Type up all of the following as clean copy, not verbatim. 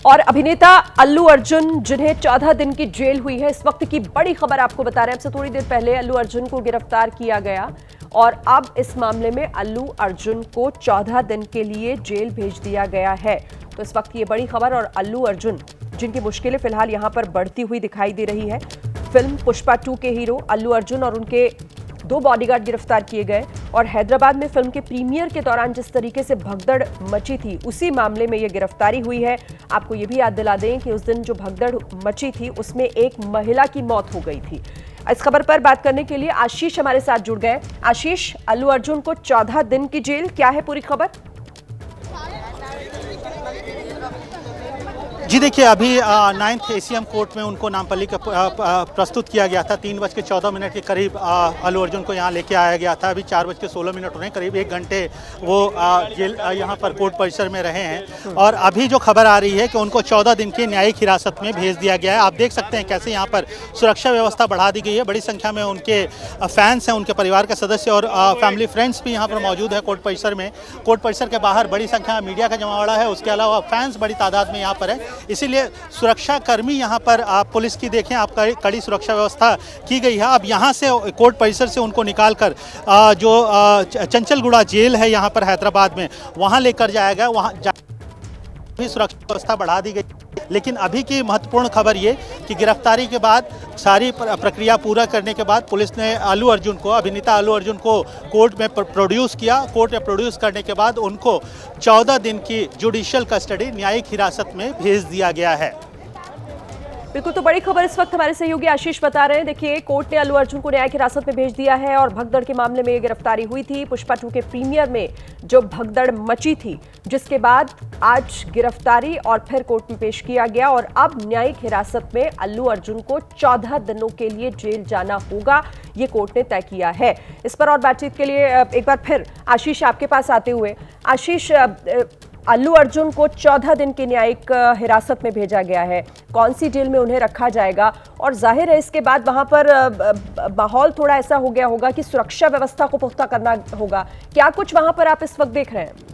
और अभिनेता अल्लू अर्जुन जिन्हें 14 दिन की जेल हुई है, इस वक्त की बड़ी खबर आपको बता रहे हैं। अब से थोड़ी देर पहले अल्लू अर्जुन को गिरफ्तार किया गया और अब इस मामले में अल्लू अर्जुन को 14 दिन के लिए जेल भेज दिया गया है। तो इस वक्त ये बड़ी खबर। और अल्लू अर्जुन जिनकी मुश्किलें फिलहाल यहां पर बढ़ती हुई दिखाई दे रही है। फिल्म पुष्पा 2 के हीरो अल्लू अर्जुन और उनके 2 बॉडीगार्ड गिरफ्तार किए गए और हैदराबाद में फिल्म के प्रीमियर के दौरान जिस तरीके से भगदड़ मची थी, उसी मामले में यह गिरफ्तारी हुई है। आपको यह भी याद दिला दें कि उस दिन जो भगदड़ मची थी उसमें एक महिला की मौत हो गई थी। इस खबर पर बात करने के लिए आशीष हमारे साथ जुड़ गए। आशीष, अल्लू अर्जुन को 14 दिन की जेल, क्या है पूरी खबर? जी देखिए, अभी 9th ACM कोर्ट में उनको नामपल्ली का प्रस्तुत किया गया था। 3:14 के करीब अल्लू अर्जुन को यहाँ लेके आया गया था। अभी 4:16 हो रहे हैं, करीब 1 घंटे वो जेल यहाँ पर कोर्ट परिसर में रहे हैं। और अभी जो खबर आ रही है कि उनको 14 दिन की न्यायिक हिरासत में भेज दिया गया है। आप देख सकते हैं कैसे यहाँ पर सुरक्षा व्यवस्था बढ़ा दी गई है। बड़ी संख्या में उनके फैंस हैं, उनके परिवार के सदस्य और फैमिली फ्रेंड्स भी यहाँ पर मौजूद है कोर्ट परिसर में। कोर्ट परिसर के बाहर बड़ी संख्या में मीडिया का जमावड़ा है, उसके अलावा फैंस बड़ी तादाद में यहाँ पर है। इसीलिए सुरक्षा कर्मी यहाँ पर आप पुलिस की देखें, आप कड़ी सुरक्षा व्यवस्था की गई है। अब यहाँ से कोर्ट परिसर से उनको निकालकर जो चंचलगुड़ा जेल है यहाँ पर हैदराबाद में, वहाँ लेकर जाया गया। वहाँ भी सुरक्षा व्यवस्था बढ़ा दी गई। लेकिन अभी की महत्वपूर्ण खबर ये कि गिरफ्तारी के बाद, सारी प्रक्रिया पूरा करने के बाद पुलिस ने अभिनेता अल्लू अर्जुन को कोर्ट में प्रोड्यूस किया। कोर्ट में प्रोड्यूस करने के बाद उनको 14 दिन की जुडिशियल कस्टडी, न्यायिक हिरासत में भेज दिया गया है। बिल्कुल, तो बड़ी खबर इस वक्त हमारे सहयोगी आशीष बता रहे हैं। देखिए, कोर्ट ने अल्लू अर्जुन को न्यायिक हिरासत में भेज दिया है और भगदड़ के मामले में ये गिरफ्तारी हुई थी। पुष्पा 2 के प्रीमियर में जो भगदड़ मची थी, जिसके बाद आज गिरफ्तारी और फिर कोर्ट में पेश किया गया और अब न्यायिक हिरासत में अल्लू अर्जुन को 14 दिनों के लिए जेल जाना होगा, ये कोर्ट ने तय किया है। इस पर और बातचीत के लिए एक बार फिर आशीष आपके पास आते हुए, आशीष, अल्लू अर्जुन को 14 दिन की न्यायिक हिरासत में भेजा गया है। कौन सी जेल में उन्हें रखा जाएगा? और जाहिर है इसके बाद वहां पर माहौल थोड़ा ऐसा हो गया होगा कि सुरक्षा व्यवस्था को पुख्ता करना होगा। क्या कुछ वहां पर आप इस वक्त देख रहे हैं?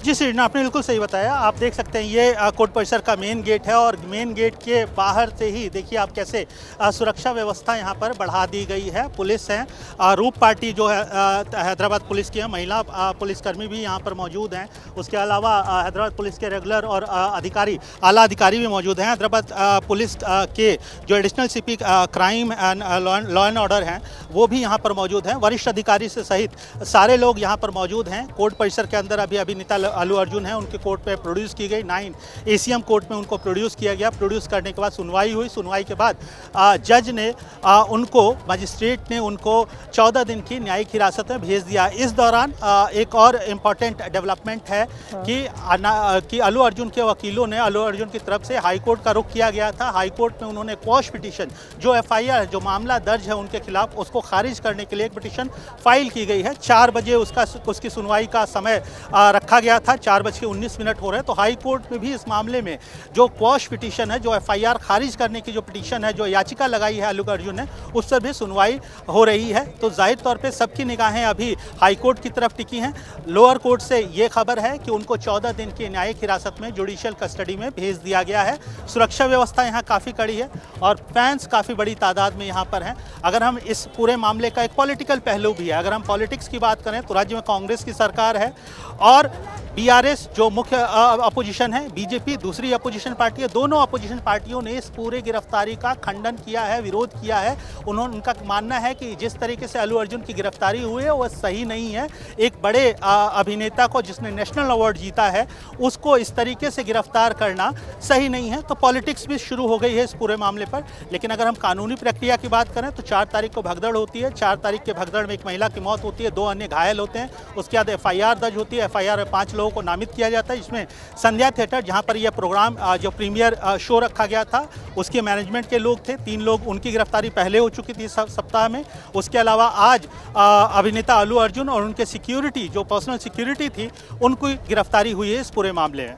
जी सृजना, आपने बिल्कुल सही बताया। आप देख सकते हैं ये कोर्ट परिसर का मेन गेट है और मेन गेट के बाहर से ही देखिए आप कैसे सुरक्षा व्यवस्था यहाँ पर बढ़ा दी गई है। पुलिस है, रूप पार्टी जो है हैदराबाद पुलिस की है, महिला पुलिसकर्मी भी यहाँ पर मौजूद हैं। उसके अलावा हैदराबाद पुलिस के रेगुलर और आला अधिकारी भी मौजूद हैं। हैदराबाद पुलिस के जो additional CP crime and law and order हैं, वो भी यहाँ पर मौजूद हैं। वरिष्ठ अधिकारी से सहित सारे लोग यहाँ पर मौजूद हैं। कोर्ट परिसर के अंदर अभी अभिनेता अल्लू अर्जुन है, उनके कोर्ट पे प्रोड्यूस की गई। 9 ACM कोर्ट में उनको प्रोड्यूस किया गया। प्रोड्यूस करने के बाद सुनवाई हुई। सुनवाई के बाद जज ने मजिस्ट्रेट ने उनको 14 दिन की न्यायिक हिरासत में भेज दिया। इस दौरान एक और इम्पॉर्टेंट डेवलपमेंट है कि अल्लू अर्जुन के वकीलों ने अल्लू अर्जुन की तरफ से हाई कोर्ट का रुख किया गया था। हाई कोर्ट में उन्होंने क्वॉश पिटीशन, जो FIR जो मामला दर्ज है उनके खिलाफ, उसको खारिज करने के लिए एक पिटीशन फाइल की गई है। 4 बजे उसकी सुनवाई का समय रखा गया था। 4:19 हो रहे हैं। तो हाई कोर्ट में भी इस मामले में जो क्वॉश पिटीशन है, जो FIR खारिज करने की जो पिटीशन है, जो याचिका लगाई है अल्लू अर्जुन ने, उस पर भी सुनवाई हो रही है। तो जाहिर तौर पे सबकी निगाहें अभी हाई कोर्ट की तरफ टिकी हैं। लोअर कोर्ट से ये खबर है कि उनको 14 दिन की न्यायिक हिरासत में जुडिशियल कस्टडी में भेज दिया गया है। सुरक्षा व्यवस्था यहाँ काफ़ी कड़ी है और फैंस काफ़ी बड़ी तादाद में यहाँ पर हैं। अगर हम इस पूरे मामले का एक पॉलिटिकल पहलू भी है, अगर हम पॉलिटिक्स की बात करें तो राज्य में कांग्रेस की सरकार है और BRS जो मुख्य अपोजिशन है, BJP दूसरी अपोजिशन पार्टी है। दोनों अपोजिशन पार्टियों ने इस पूरे गिरफ्तारी का खंडन किया है, विरोध किया है। उनका मानना है कि जिस तरीके से अल्लू अर्जुन की गिरफ्तारी हुई है वह सही नहीं है। एक बड़े अभिनेता को, जिसने नेशनल अवार्ड जीता है, उसको इस तरीके से गिरफ्तार करना सही नहीं है। तो पॉलिटिक्स भी शुरू हो गई है इस पूरे मामले पर। लेकिन अगर हम कानूनी प्रक्रिया की बात करें तो 4 तारीख को भगदड़ होती है। 4 तारीख के भगदड़ में एक महिला की मौत होती है, 2 अन्य घायल होते हैं। उसके बाद FIR दर्ज होती है। FIR में 5 लोगों को नामित किया जाता है, जिसमें संध्या थिएटर, जहां पर यह प्रोग्राम जो प्रीमियर शो रखा गया था, उसके मैनेजमेंट के लोग थे। 3 लोग, उनकी गिरफ्तारी पहले हो चुकी थी सप्ताह में। उसके अलावा आज अभिनेता अल्लू अर्जुन और उनके सिक्योरिटी, जो पर्सनल सिक्योरिटी थी, उनकी गिरफ्तारी हुई है इस पूरे मामले में।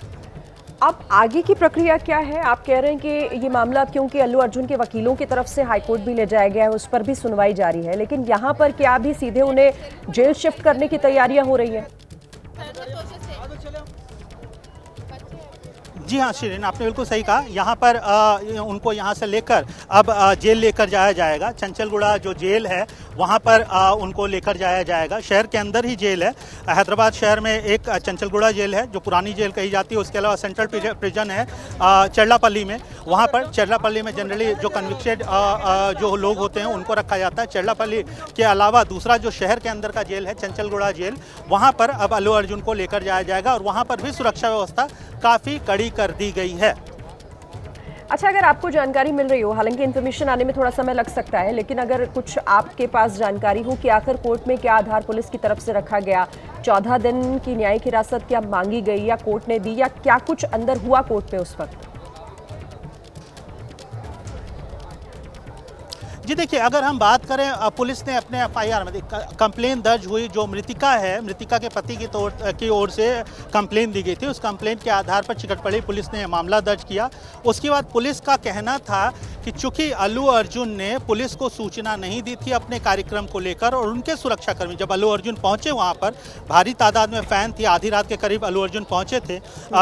अब आगे की प्रक्रिया क्या है? आप कह रहे हैं कि ये मामला, क्योंकि अल्लू अर्जुन के वकीलों की तरफ से हाईकोर्ट भी ले जाया गया है, उस पर भी सुनवाई जारी है, लेकिन यहाँ पर क्या भी सीधे उन्हें जेल शिफ्ट करने की तैयारियां हो रही है? जी हाँ शिरीन, आपने बिल्कुल सही कहा। यहाँ पर उनको यहाँ से लेकर अब जेल लेकर जाया जाएगा। चंचलगुड़ा जो जेल है वहाँ पर उनको लेकर जाया जाएगा। शहर के अंदर ही जेल है। हैदराबाद शहर में एक चंचलगुड़ा जेल है जो पुरानी जेल कही जाती है। उसके अलावा सेंट्रल प्रिजन है चेरलापल्ली में। वहाँ पर चेरलापल्ली में जनरली जो कन्विक्टेड जो लोग होते हैं उनको रखा जाता है। चेरलापल्ली के अलावा दूसरा जो शहर के अंदर का जेल है चंचलगुड़ा जेल, वहाँ पर अब अल्लू अर्जुन को लेकर जाया जाएगा और वहाँ पर भी सुरक्षा व्यवस्था काफ़ी कड़ी कर दी गई है। अच्छा, अगर आपको जानकारी मिल रही हो, हालांकि इन्फॉर्मेशन आने में थोड़ा समय लग सकता है, लेकिन अगर कुछ आपके पास जानकारी हो कि आखिर कोर्ट में क्या आधार पुलिस की तरफ से रखा गया, 14 दिन की न्यायिक हिरासत क्या मांगी गई या कोर्ट ने दी, या क्या कुछ अंदर हुआ कोर्ट में उस वक्त? जी देखिए, अगर हम बात करें पुलिस ने अपने एफआईआर में कंप्लेन दर्ज हुई, जो मृतिका है, मृतिका के पति की ओर से कंप्लेन दी गई थी, उस कंप्लेन के आधार पर चिकटपड़ी पुलिस ने मामला दर्ज किया। उसके बाद पुलिस का कहना था कि चूंकि अल्लू अर्जुन ने पुलिस को सूचना नहीं दी थी अपने कार्यक्रम को लेकर, और उनके सुरक्षाकर्मी जब अल्लू अर्जुन पहुंचे वहां पर भारी तादाद में फैन थी, आधी रात के करीब अल्लू अर्जुन पहुंचे थे,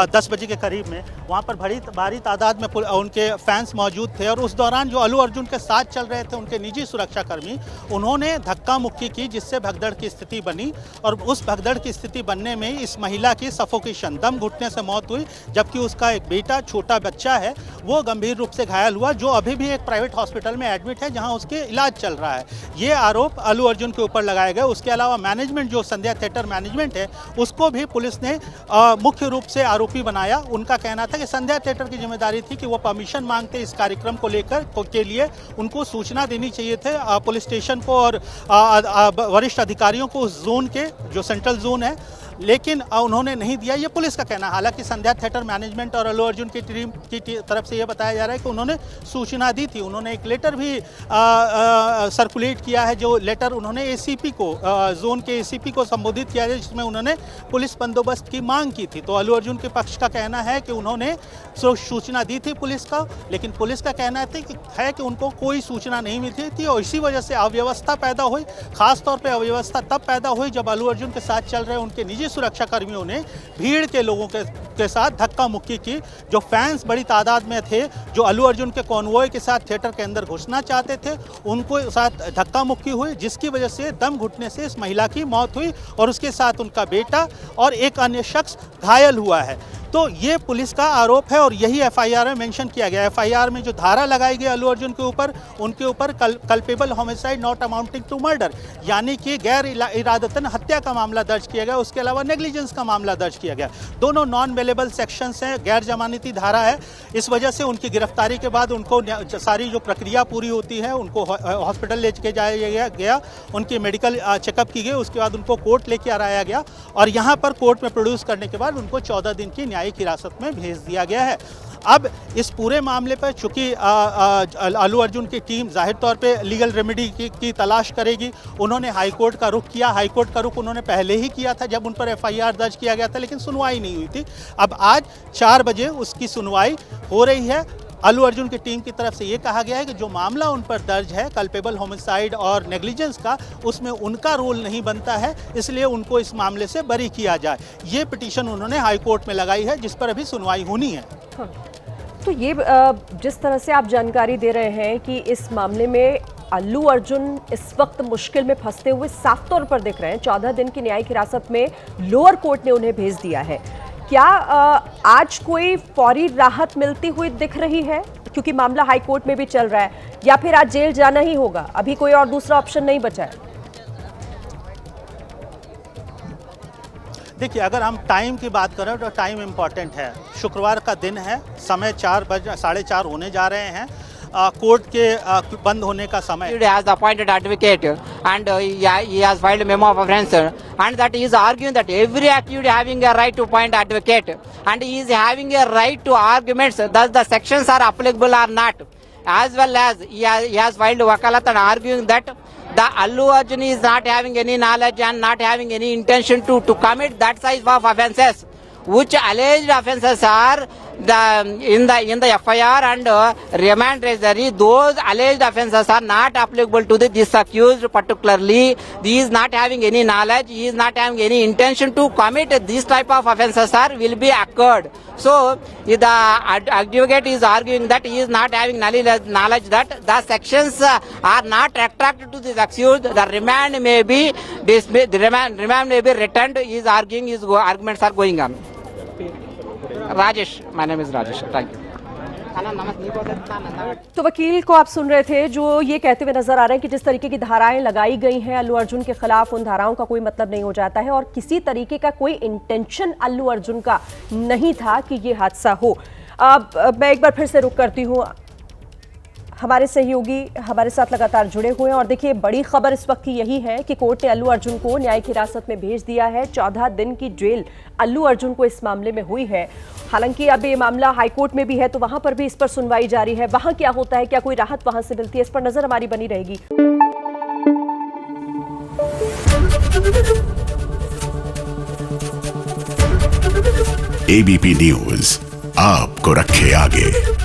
10 बजे के करीब में वहां पर भारी तादाद में उनके फैंस मौजूद थे, और उस दौरान जो अल्लू अर्जुन के साथ चल रहे थे उनके निजी सुरक्षाकर्मी, उन्होंने धक्का मुक्की की जिससे भगदड़ की स्थिति बनी, और उस भगदड़ की स्थिति बनने में इस महिला की सफोकेशन, दम घुटने से मौत हुई, जबकि उसका एक बेटा, छोटा बच्चा है, वो गंभीर रूप से घायल हुआ, जो अभी भी एक प्राइवेट हॉस्पिटल में एडमिट है जहां उसके इलाज चल रहा है। ये आरोप अल्लू अर्जुन के ऊपर लगाए गए। उसके अलावा मैनेजमेंट, जो संध्या थिएटर मैनेजमेंट है, उसको भी पुलिस ने मुख्य रूप से आरोपी बनाया। उनका कहना था कि संध्या थिएटर की जिम्मेदारी थी कि वो परमिशन मांगते इस कार्यक्रम को लेकर के लिए, उनको सूचना देनी चाहिए थे पुलिस स्टेशन को और वरिष्ठ अधिकारियों को उस जोन के, जो सेंट्रल जोन है, लेकिन उन्होंने नहीं दिया, ये पुलिस का कहना। हालांकि संध्या थिएटर मैनेजमेंट और अल्लू अर्जुन की टीम की तरफ से ये बताया जा रहा है कि उन्होंने सूचना दी थी। उन्होंने एक लेटर भी सर्कुलेट किया है, जो लेटर उन्होंने एसीपी को, जोन के एसीपी को संबोधित किया है, जिसमें उन्होंने पुलिस बंदोबस्त की मांग की थी। तो अल्लू अर्जुन के पक्ष का कहना है कि उन्होंने सूचना दी थी पुलिस का, लेकिन पुलिस का कहना है कि उनको कोई सूचना नहीं मिली थी, और इसी वजह से अव्यवस्था पैदा हुई। खासतौर पर अव्यवस्था तब पैदा हुई जब अल्लू अर्जुन के साथ चल रहे उनके निजी सुरक्षा कर्मियों ने भीड़ के लोगों के साथ धक्का मुक्की की। जो फैंस बड़ी तादाद में थे, जो अल्लू अर्जुन के कॉन्वॉय के साथ थिएटर के अंदर घुसना चाहते थे, उनको साथ धक्का मुक्की हुई, जिसकी वजह से दम घुटने से इस महिला की मौत हुई, और उसके साथ उनका बेटा और एक अन्य शख्स घायल हुआ है। तो ये पुलिस का आरोप है, और यही एफआईआर में मेंशन किया गया है। एफआईआर में जो धारा लगाई गई अल्लू अर्जुन के ऊपर, उनके ऊपर culpable homicide not amounting to murder, यानी कि गैर इरादतन हत्या का मामला दर्ज किया गया। उसके अलावा नेग्लिजेंस का मामला दर्ज किया गया। दोनों नॉन बेलेबल सेक्शंस हैं, गैर जमानती धारा है। इस वजह से उनकी गिरफ्तारी के बाद उनको सारी जो प्रक्रिया पूरी होती है, उनको हॉस्पिटल ले के जाया गया, उनकी मेडिकल चेकअप की गई, उसके बाद उनको कोर्ट लेके आया गया, और यहाँ पर कोर्ट में प्रोड्यूस करने के बाद उनको 14 दिन की न्यायिक हिरासत में भेज दिया गया है। अब इस पूरे मामले पर चूंकि अल्लू अर्जुन की टीम जाहिर तौर पे लीगल रेमेडी की तलाश करेगी। उन्होंने हाईकोर्ट का रुख किया। हाईकोर्ट का रुख उन्होंने पहले ही किया था जब उन पर एफआईआर दर्ज किया गया था, लेकिन सुनवाई नहीं हुई थी। अब आज 4 बजे उसकी सुनवाई हो रही है। अल्लू अर्जुन की टीम की तरफ से ये कहा गया है कि जो मामला उन पर दर्ज है कल्पेबल होमिसाइड और नेग्लिजेंस का, उसमें उनका रोल नहीं बनता है, इसलिए उनको इस मामले से बरी किया जाए। ये पिटीशन उन्होंने हाई कोर्ट में लगाई है, जिस पर अभी सुनवाई होनी है। हाँ। तो ये जिस तरह से आप जानकारी दे रहे हैं कि इस मामले में अल्लू अर्जुन इस वक्त मुश्किल में फंसते हुए साफ तौर पर दिख रहे हैं। 14 दिन की न्यायिक हिरासत में लोअर कोर्ट ने उन्हें भेज दिया है। क्या आज कोई फौरी राहत मिलती हुई दिख रही है, क्योंकि मामला हाई कोर्ट में भी चल रहा है, या फिर आज जेल जाना ही होगा? अभी कोई और दूसरा ऑप्शन नहीं बचा है? देखिए, अगर हम टाइम की बात करें तो टाइम इम्पॉर्टेंट है। शुक्रवार का दिन है, समय 4:30 होने जा रहे हैं। कोर्ट के बंद होने का समय। He has appointed advocate and he has filed a memo of offense, and that he is arguing that every accused having a right to appoint advocate, and he is having a right to arguments that the sections are applicable or not, as well as he has filed wakalat and arguing that the Allu Arjun is not having any knowledge and not having any intention to commit that size of offences, which alleged offences are in the FIR and remand registry, those alleged offences are not applicable to this accused particularly. He is not having any knowledge, he is not having any intention to commit this type of offences will be occurred. So the advocate is arguing that he is not having knowledge that the sections are not retracted to this accused. The remand may be dismissed, the remand may be returned. He is arguing, his arguments are going on. Rajesh, my name is Rajesh. Thank you. तो वकील को आप सुन रहे थे जो ये कहते हुए नजर आ रहे हैं कि जिस तरीके की धाराएं लगाई गई हैं अल्लू अर्जुन के खिलाफ, उन धाराओं का कोई मतलब नहीं हो जाता है और किसी तरीके का कोई इंटेंशन अल्लू अर्जुन का नहीं था कि ये हादसा हो। अब मैं एक बार फिर से रुक करती हूँ, हमारे सहयोगी हमारे साथ लगातार जुड़े हुए हैं और देखिए बड़ी खबर इस वक्त की यही है कि कोर्ट ने अल्लू अर्जुन को न्यायिक हिरासत में भेज दिया है। 14 दिन की जेल अल्लू अर्जुन को इस मामले में हुई है। हालांकि अब ये मामला हाईकोर्ट में भी है तो वहां पर भी इस पर सुनवाई जारी है। वहां क्या होता है, क्या कोई राहत वहां से मिलती है, इस पर नजर हमारी बनी रहेगी। एबीपी न्यूज आपको रखे आगे।